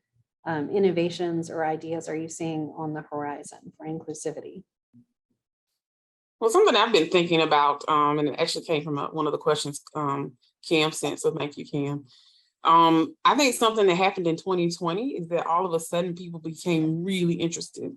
[SPEAKER 1] innovations or ideas are you seeing on the horizon for inclusivity?
[SPEAKER 4] Well, something I've been thinking about, and it actually came from one of the questions Cam sent, so thank you, Cam. I think something that happened in 2020 is that all of a sudden people became really interested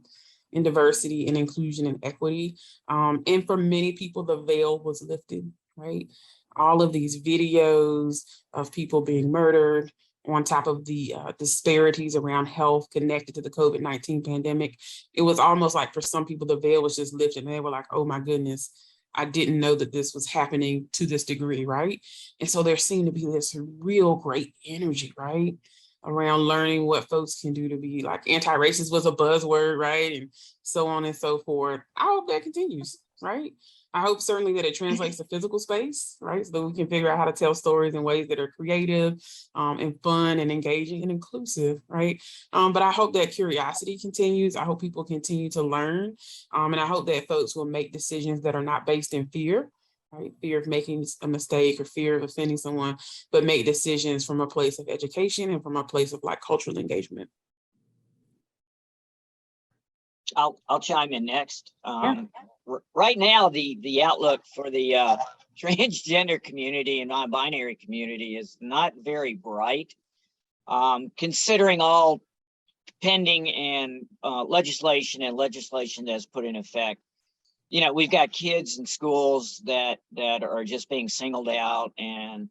[SPEAKER 4] in diversity and inclusion and equity. And for many people, the veil was lifted, right? All of these videos of people being murdered, on top of the disparities around health connected to the COVID-19 pandemic. It was almost like for some people, the veil was just lifted and they were like, oh my goodness, I didn't know that this was happening to this degree, right? And so there seemed to be this real great energy, right? Around learning what folks can do to be like anti-racist was a buzzword, right? And so on and so forth. I hope that continues, right? I hope certainly that it translates to physical space, right? So that we can figure out how to tell stories in ways that are creative and fun and engaging and inclusive, right? But I hope that curiosity continues. I hope people continue to learn. And I hope that folks will make decisions that are not based in fear, right? Fear of making a mistake or fear of offending someone, but make decisions from a place of education and from a place of like cultural engagement.
[SPEAKER 5] I'll chime in next. Right now, the outlook for the transgender community and non-binary community is not very bright, considering all pending and legislation that's put in effect. We've got kids in schools that are just being singled out, and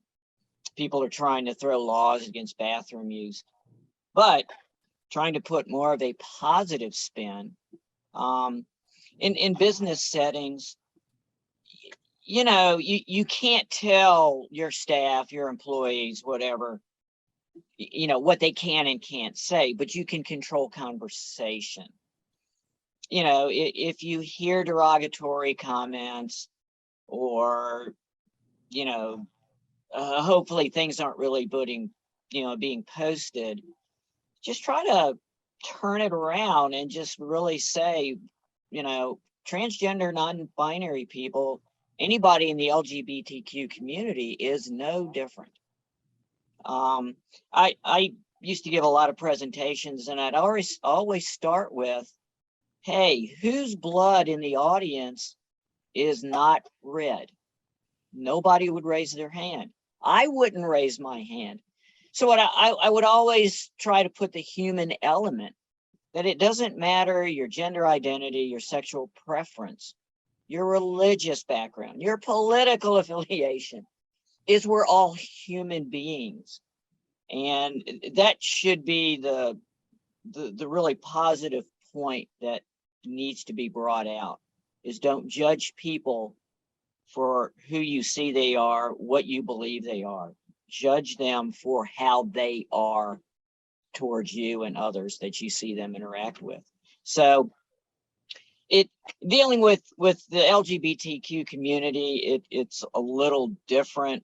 [SPEAKER 5] people are trying to throw laws against bathroom use, but trying to put more of a positive spin. In business settings, you can't tell your staff, your employees, whatever, what they can and can't say, but you can control conversation. If you hear derogatory comments or, hopefully things aren't really being posted, just try to turn it around and just really say, transgender, non-binary people, anybody in the LGBTQ community is no different. I used to give a lot of presentations, and I'd always start with, hey, whose blood in the audience is not red? Nobody would raise their hand. I wouldn't raise my hand. So what I would always try to put the human element, that it doesn't matter your gender identity, your sexual preference, your religious background, your political affiliation, is we're all human beings. And that should be the really positive point that needs to be brought out, is don't judge people for who you see they are, what you believe they are. Judge them for how they are towards you and others that you see them interact with. So dealing with the LGBTQ community, it's a little different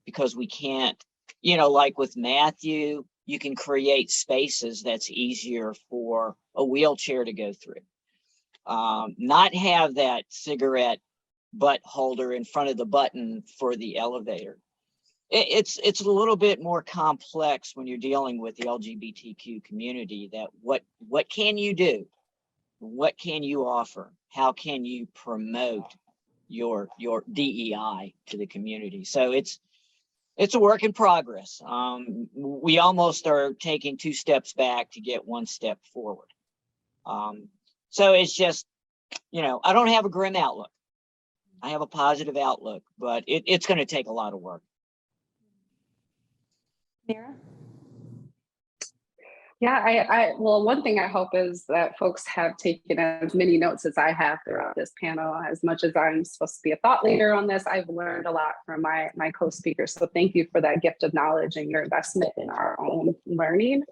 [SPEAKER 5] because we can't, like with Matthew, you can create spaces that's easier for a wheelchair to go through. Not have that cigarette butt holder in front of the button for the elevator. It's a little bit more complex when you're dealing with the LGBTQ community, that what can you do? What can you offer? How can you promote your DEI to the community? So it's a work in progress. We almost are taking 2 steps back to get 1 step forward. So it's just, I don't have a grim outlook. I have a positive outlook, but it's going to take a lot of work.
[SPEAKER 1] Tamara?
[SPEAKER 3] Yeah, well, one thing I hope is that folks have taken as many notes as I have throughout this panel. As much as I'm supposed to be a thought leader on this, I've learned a lot from my co-speakers. So thank you for that gift of knowledge and your investment in our own learning.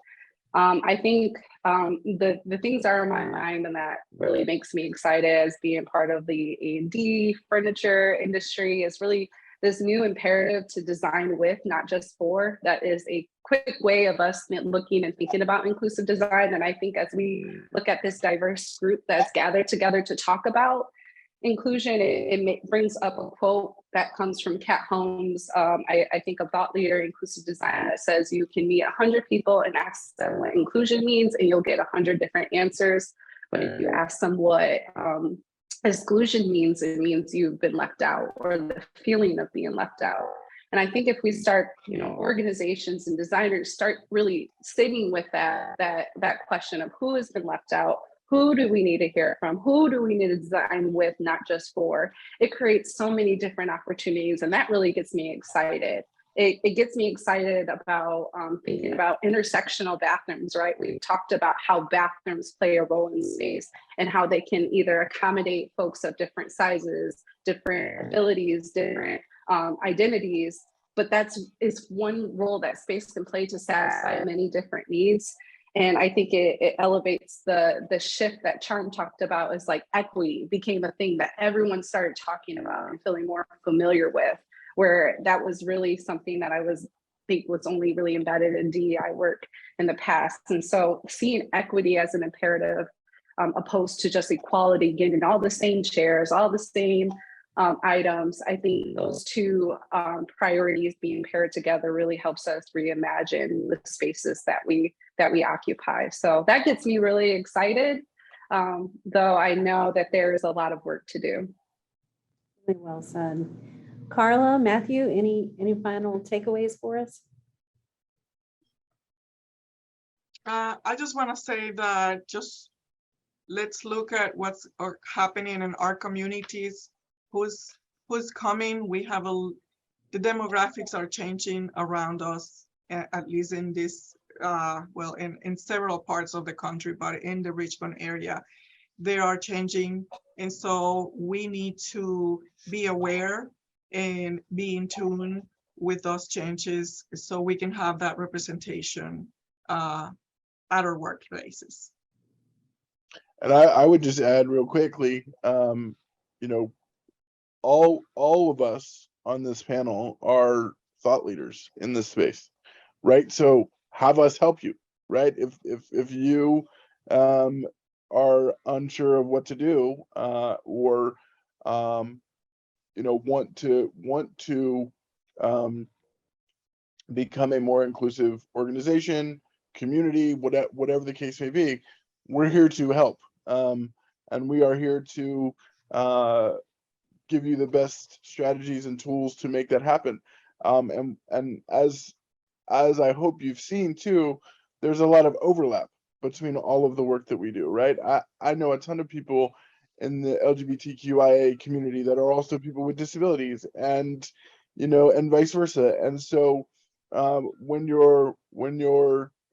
[SPEAKER 3] I think the things that are in my mind and that really makes me excited as being part of the A&D furniture industry is really this new imperative to design with, not just for. That is a quick way of us looking and thinking about inclusive design. And I think as we look at this diverse group that's gathered together to talk about inclusion, it brings up a quote that comes from Kat Holmes, I think a thought leader in inclusive design, that says you can meet 100 people and ask them what inclusion means and you'll get 100 different answers. But if you ask them what exclusion means, it means you've been left out, or the feeling of being left out. And I think if we start, organizations and designers start really sitting with that question of who has been left out, who do we need to hear it from, who do we need to design with, not just for, it creates so many different opportunities. And that really gets me excited. It gets me excited about thinking about intersectional bathrooms, right? We've talked about how bathrooms play a role in space and how they can either accommodate folks of different sizes, different abilities, different identities, but is one role that space can play to satisfy many different needs. And I think it elevates the shift that Charm talked about, is like equity became a thing that everyone started talking about and feeling more familiar with, where that was really something that I think was only really embedded in DEI work in the past. And so seeing equity as an imperative, opposed to just equality, getting all the same chairs, all the same items, I think those two priorities being paired together really helps us reimagine the spaces that we occupy. So that gets me really excited, though I know that there is a lot of work to do.
[SPEAKER 1] Really well said. Karla, Matthew, any final takeaways for us?
[SPEAKER 6] I just want to say that let's look at what's happening in our communities. Who's coming? We have the demographics are changing around us, at least in this, in several parts of the country, but in the Richmond area, they are changing. And so we need to be aware and be in tune with those changes so we can have that representation at our workplaces.
[SPEAKER 2] And I would just add real quickly, all of us on this panel are thought leaders in this space, right? So have us help you, right? If you are unsure of what to do, or want to become a more inclusive organization, community, whatever the case may be, we're here to help, and we are here to give you the best strategies and tools to make that happen. And as I hope you've seen too, there's a lot of overlap between all of the work that we do, right? I know a ton of people in the LGBTQIA community that are also people with disabilities, and and vice versa. And so when you're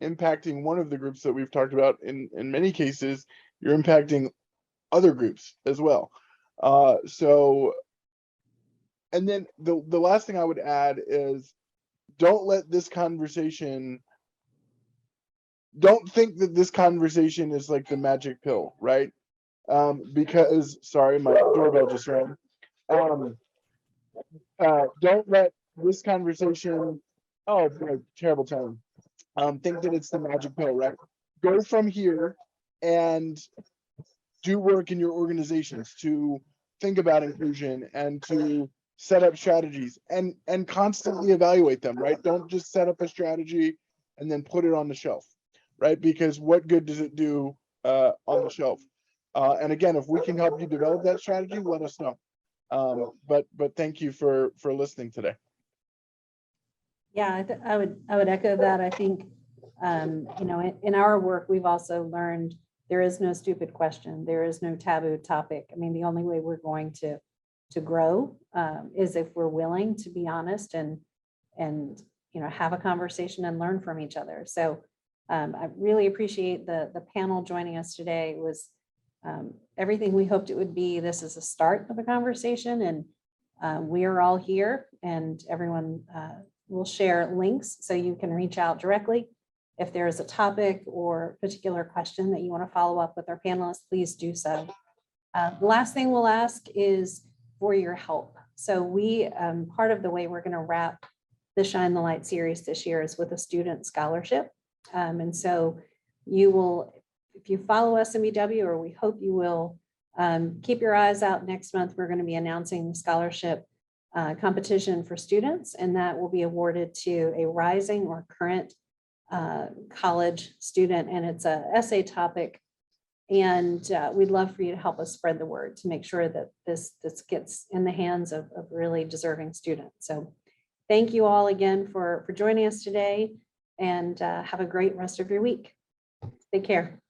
[SPEAKER 2] impacting one of the groups that we've talked about, in many cases, you're impacting other groups as well. And then the last thing I would add is, don't think that this conversation is like the magic pill, right? Because, sorry, my doorbell just rang. Don't let this conversation, terrible time, think that it's the magic pill, right? Go from here and do work in your organizations to think about inclusion and to set up strategies and constantly evaluate them, right? Don't just set up a strategy and then put it on the shelf, right? Because what good does it do on the shelf? And again, if we can help you develop that strategy, let us know. But thank you for listening today.
[SPEAKER 1] Yeah, I would echo that. I think in our work, we've also learned there is no stupid question. There is no taboo topic. I mean, the only way we're going to grow is if we're willing to be honest and have a conversation and learn from each other. So I really appreciate the panel joining us today. It was everything we hoped it would be. This is a start of a conversation, and we are all here, and everyone will share links so you can reach out directly. If there is a topic or particular question that you want to follow up with our panelists, please do so. The last thing we'll ask is for your help. So we, part of the way we're going to wrap the Shine the Light series this year is with a student scholarship. And so you will, if you follow SMBW, or we hope you will, keep your eyes out. Next month, we're going to be announcing the scholarship competition for students, and that will be awarded to a rising or current college student, and it's a essay topic. And we'd love for you to help us spread the word to make sure that this gets in the hands of really deserving students. So thank you all again for joining us today, and have a great rest of your week. Take care.